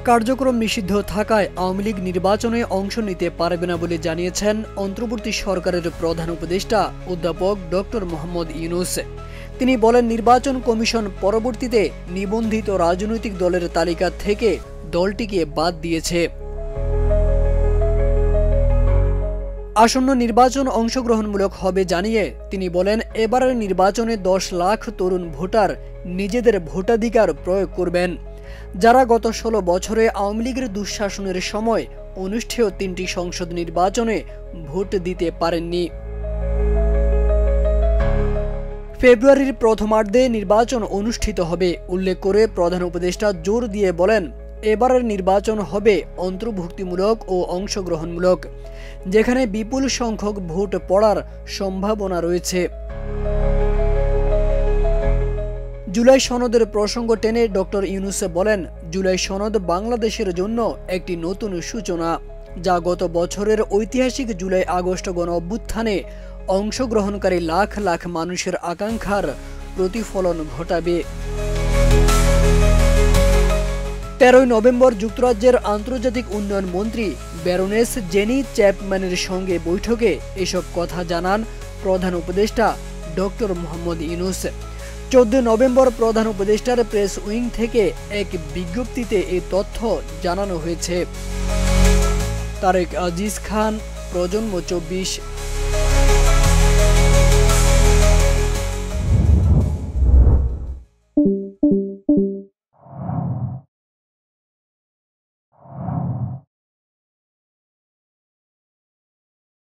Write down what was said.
কার্যক্রম নিষিদ্ধ থাকায় আওয়ামী লীগ নির্বাচনে অংশ নিতে পারবে না বলে জানিয়েছেন অন্তর্বর্তী সরকারের প্রধান উপদেষ্টা অধ্যাপক ডক্টর মোহাম্মদ ইউনূস। তিনি বলেন, নির্বাচন কমিশন পরবর্তীতে নিবন্ধিত রাজনৈতিক দলের তালিকা থেকে দলটিকে বাদ দিয়েছে। আসন্ন নির্বাচন অংশগ্রহণমূলক হবে জানিয়ে তিনি বলেন, এবারের নির্বাচনে 10 লাখ তরুণ ভোটার নিজেদের ভোটাধিকার প্রয়োগ করবেন, যারা গত 16 বছরে আওয়ামী লীগের দুঃশাসনের সময় অনুষ্ঠেয় 3টি সংসদ নির্বাচনে ভোট দিতে পারেননি। ফেব্রুয়ারির প্রথমার্ধে নির্বাচন অনুষ্ঠিত হবে উল্লেখ করে প্রধান উপদেষ্টা জোর দিয়ে বলেন, এবারের নির্বাচন হবে অন্তর্ভুক্তিমূলক ও অংশগ্রহণমূলক, যেখানে বিপুল সংখ্যক ভোট পড়ার সম্ভাবনা রয়েছে। জুলাই সনদের প্রসঙ্গ টেনে ডক্টর ইউনূস বলেন, জুলাই সনদ বাংলাদেশের জন্য একটি নতুন সূচনা, যা গত বছরের ঐতিহাসিক জুলাই আগস্ট গণ অভ্যুত্থানে অংশগ্রহণকারী লাখ লাখ মানুষের আকাঙ্ক্ষার প্রতিফলন ঘটাবে। 13 নভেম্বর যুক্তরাজ্যের আন্তর্জাতিক উন্নয়ন মন্ত্রী ব্যারোনেস জেনি চ্যাপম্যানের সঙ্গে বৈঠকে এসব কথা জানান প্রধান উপদেষ্টা ডক্টর মোহাম্মদ ইউনূস। 14 নভেম্বর প্রধান উপদেষ্টার প্রেস উইং থেকে এক বিজ্ঞপ্তিতে এই তথ্য জানানো হয়েছে। তারেক আজিজ খান, প্রজন্ম 24।